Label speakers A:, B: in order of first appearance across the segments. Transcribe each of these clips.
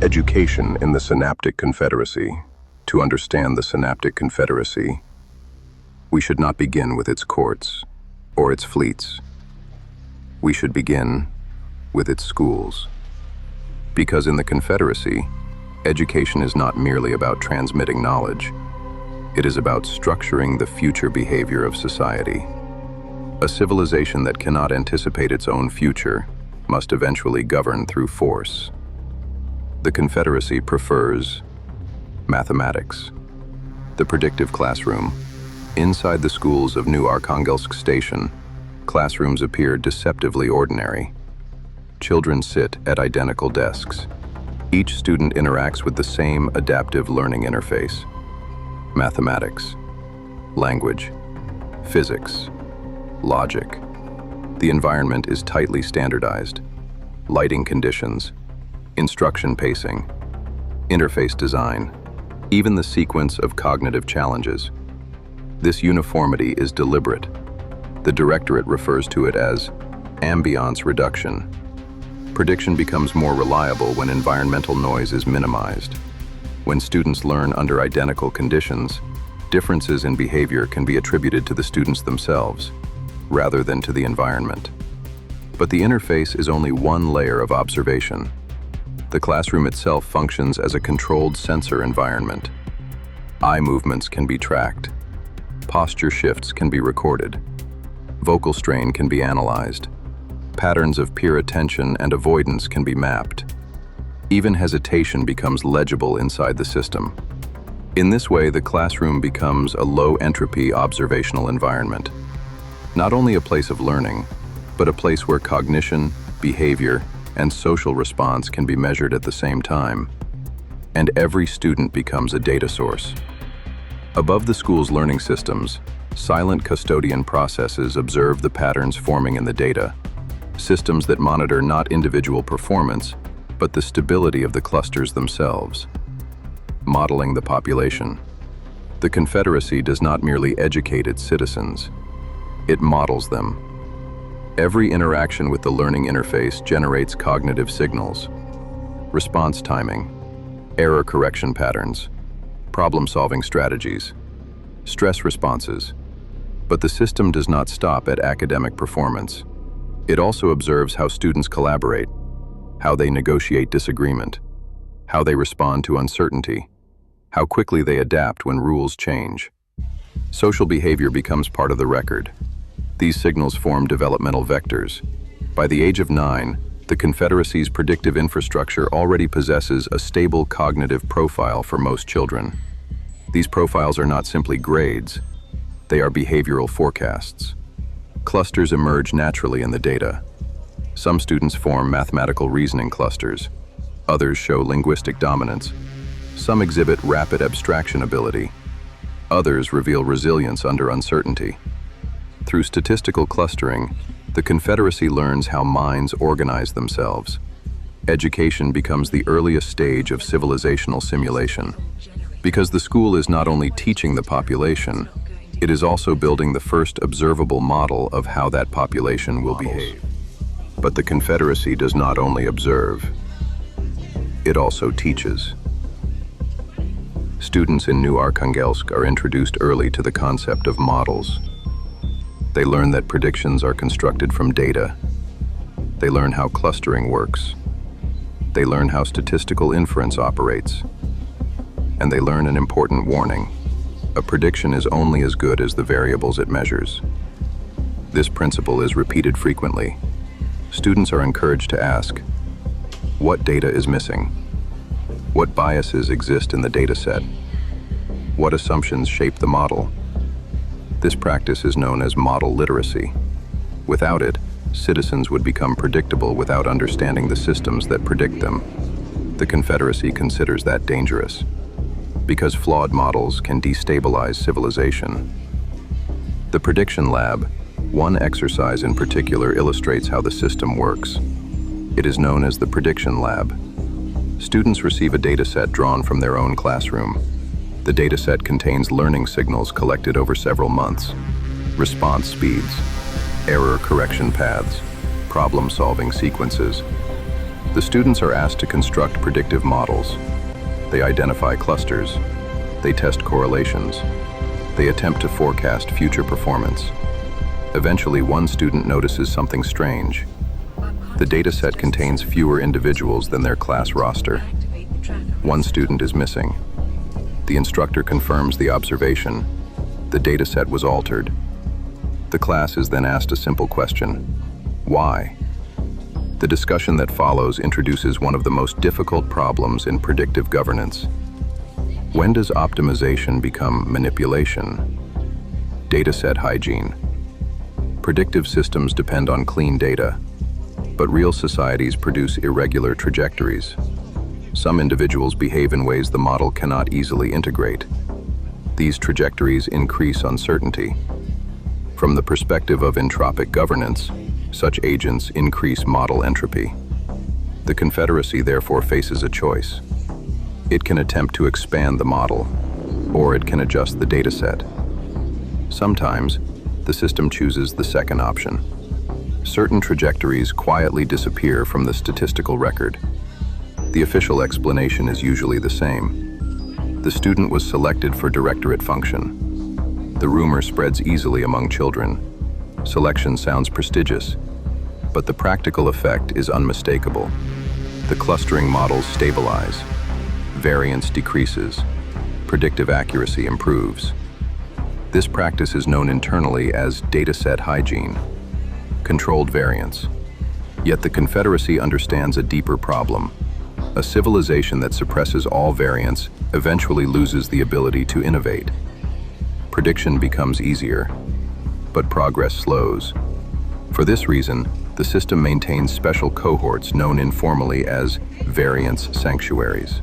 A: Education in the Synaptic Confederacy. To understand the Synaptic Confederacy, we should not begin with its courts or its fleets. We should begin with its schools. Because in the Confederacy, education is not merely about transmitting knowledge. It is about structuring the future behavior of society. A civilization that cannot anticipate its own future must eventually govern through force. The Confederacy prefers mathematics. The predictive classroom. Inside the schools of New Arkhangelsk Station, classrooms appear deceptively ordinary. Children sit at identical desks. Each student interacts with the same adaptive learning interface. Mathematics, language, physics, logic. The environment is tightly standardized. Lighting conditions, instruction pacing, interface design, even the sequence of cognitive challenges. This uniformity is deliberate. The directorate refers to it as ambiance reduction. Prediction becomes more reliable when environmental noise is minimized. When students learn under identical conditions, differences in behavior can be attributed to the students themselves, rather than to the environment. But the interface is only one layer of observation. The classroom itself functions as a controlled sensor environment. Eye movements can be tracked. Posture shifts can be recorded. Vocal strain can be analyzed. Patterns of peer attention and avoidance can be mapped. Even hesitation becomes legible inside the system. In this way, the classroom becomes a low-entropy observational environment. Not only a place of learning, but a place where cognition, behavior, and social response can be measured at the same time. And every student becomes a data source. Above the school's learning systems, silent custodian processes observe the patterns forming in the data, systems that monitor not individual performance, but the stability of the clusters themselves. Modeling the population. The Confederacy does not merely educate its citizens, it models them. Every interaction with the learning interface generates cognitive signals, response timing, error correction patterns, problem-solving strategies, stress responses. But the system does not stop at academic performance. It also observes how students collaborate, how they negotiate disagreement, how they respond to uncertainty, how quickly they adapt when rules change. Social behavior becomes part of the record. These signals form developmental vectors. By the age of 9, the Confederacy's predictive infrastructure already possesses a stable cognitive profile for most children. These profiles are not simply grades, they are behavioral forecasts. Clusters emerge naturally in the data. Some students form mathematical reasoning clusters. Others show linguistic dominance. Some exhibit rapid abstraction ability. Others reveal resilience under uncertainty. Through statistical clustering, the Confederacy learns how minds organize themselves. Education becomes the earliest stage of civilizational simulation. Because the school is not only teaching the population, it is also building the first observable model of how that population will behave. But the Confederacy does not only observe, it also teaches. Students in New Arkhangelsk are introduced early to the concept of models. They learn that predictions are constructed from data. They learn how clustering works. They learn how statistical inference operates. And they learn an important warning. A prediction is only as good as the variables it measures. This principle is repeated frequently. Students are encouraged to ask, what data is missing? What biases exist in the dataset? What assumptions shape the model? This practice is known as model literacy. Without it, citizens would become predictable without understanding the systems that predict them. The Confederacy considers that dangerous, because flawed models can destabilize civilization. The Prediction Lab, one exercise in particular, illustrates how the system works. It is known as the Prediction Lab. Students receive a dataset drawn from their own classroom. The dataset contains learning signals collected over several months, response speeds, error correction paths, problem-solving sequences. The students are asked to construct predictive models. They identify clusters. They test correlations. They attempt to forecast future performance. Eventually, one student notices something strange. The dataset contains fewer individuals than their class roster. One student is missing. The instructor confirms the observation. The dataset was altered. The class is then asked a simple question: why? The discussion that follows introduces one of the most difficult problems in predictive governance. When does optimization become manipulation? Dataset hygiene. Predictive systems depend on clean data, but real societies produce irregular trajectories. Some individuals behave in ways the model cannot easily integrate. These trajectories increase uncertainty. From the perspective of entropic governance, such agents increase model entropy. The Confederacy therefore faces a choice. It can attempt to expand the model, or it can adjust the dataset. Sometimes, the system chooses the second option. Certain trajectories quietly disappear from the statistical record. The official explanation is usually the same. The student was selected for directorate function. The rumor spreads easily among children. Selection sounds prestigious, but the practical effect is unmistakable. The clustering models stabilize. Variance decreases. Predictive accuracy improves. This practice is known internally as dataset hygiene, controlled variance. Yet the Confederacy understands a deeper problem. A civilization that suppresses all variance eventually loses the ability to innovate. Prediction becomes easier, but progress slows. For this reason, the system maintains special cohorts known informally as variance sanctuaries.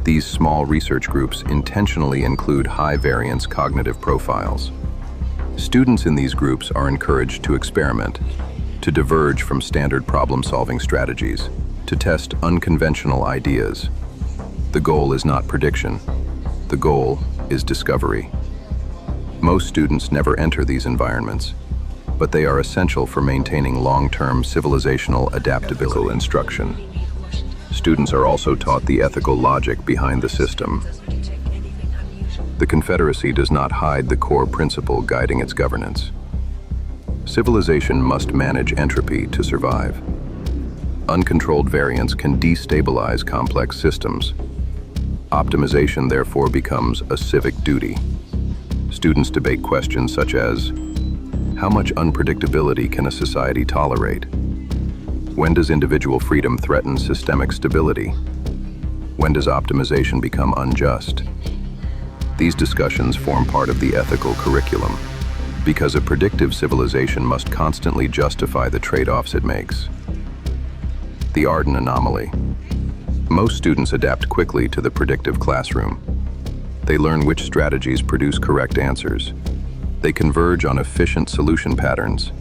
A: These small research groups intentionally include high-variance cognitive profiles. Students in these groups are encouraged to experiment, to diverge from standard problem-solving strategies, to test unconventional ideas. The goal is not prediction. The goal is discovery. Most students never enter these environments, but they are essential for maintaining long-term civilizational adaptability. Instruction. Students are also taught the ethical logic behind the system. The Confederacy does not hide the core principle guiding its governance. Civilization must manage entropy to survive. Uncontrolled variance can destabilize complex systems. Optimization therefore becomes a civic duty. Students debate questions such as, how much unpredictability can a society tolerate? When does individual freedom threaten systemic stability? When does optimization become unjust? These discussions form part of the ethical curriculum, because a predictive civilization must constantly justify the trade-offs it makes. The Ardenum anomaly. Most students adapt quickly to the predictive classroom. They learn which strategies produce correct answers. They converge on efficient solution patterns.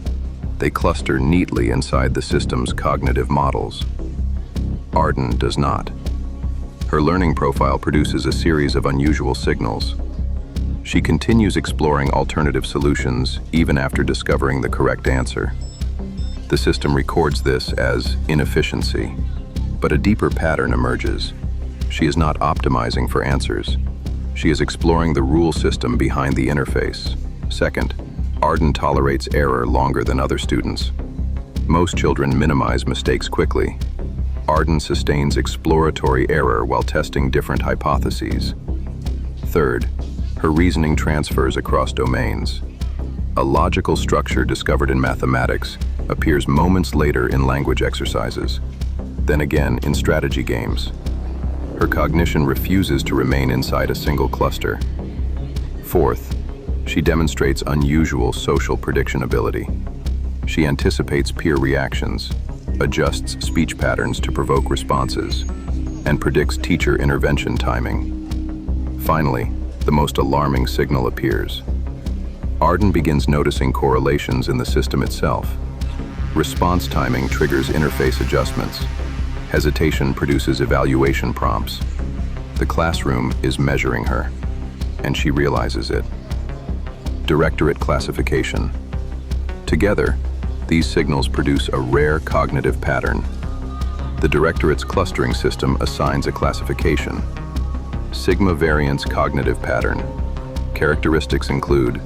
A: They cluster neatly inside the system's cognitive models. Arden does not. Her learning profile produces a series of unusual signals. She continues exploring alternative solutions even after discovering the correct answer. The system records this as inefficiency, but a deeper pattern emerges. She is not optimizing for answers. She is exploring the rule system behind the interface. Second, Arden tolerates error longer than other students. Most children minimize mistakes quickly. Arden sustains exploratory error while testing different hypotheses. Third, her reasoning transfers across domains. A logical structure discovered in mathematics appears moments later in language exercises, then again in strategy games. Her cognition refuses to remain inside a single cluster. Fourth, she demonstrates unusual social prediction ability. She anticipates peer reactions, adjusts speech patterns to provoke responses, and predicts teacher intervention timing. Finally, the most alarming signal appears. Arden begins noticing correlations in the system itself. Response timing triggers interface adjustments. Hesitation produces evaluation prompts. The classroom is measuring her, and she realizes it. Directorate classification. Together, these signals produce a rare cognitive pattern. The directorate's clustering system assigns a classification. Sigma variance cognitive pattern. Characteristics include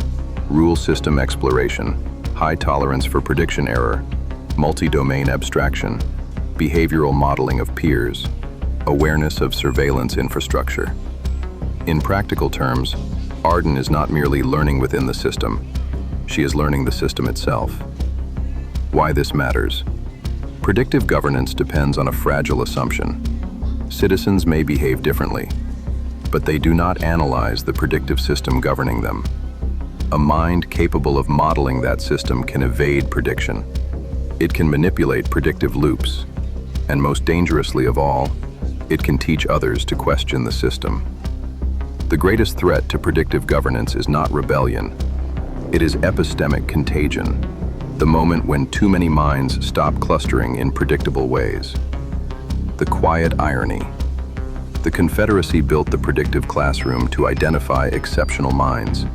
A: rule system exploration, high tolerance for prediction error, multi-domain abstraction, behavioral modeling of peers, awareness of surveillance infrastructure. In practical terms, Arden is not merely learning within the system, she is learning the system itself. Why this matters? Predictive governance depends on a fragile assumption. Citizens may behave differently, but they do not analyze the predictive system governing them. A mind capable of modeling that system can evade prediction. It can manipulate predictive loops, and most dangerously of all, it can teach others to question the system. The greatest threat to predictive governance is not rebellion. It is epistemic contagion, the moment when too many minds stop clustering in predictable ways. The quiet irony. The Confederacy built the predictive classroom to identify exceptional minds.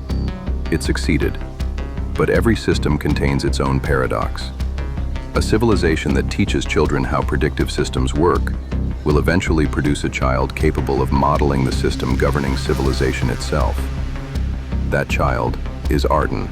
A: It succeeded, but every system contains its own paradox. A civilization that teaches children how predictive systems work will eventually produce a child capable of modeling the system governing civilization itself. That child is Arden.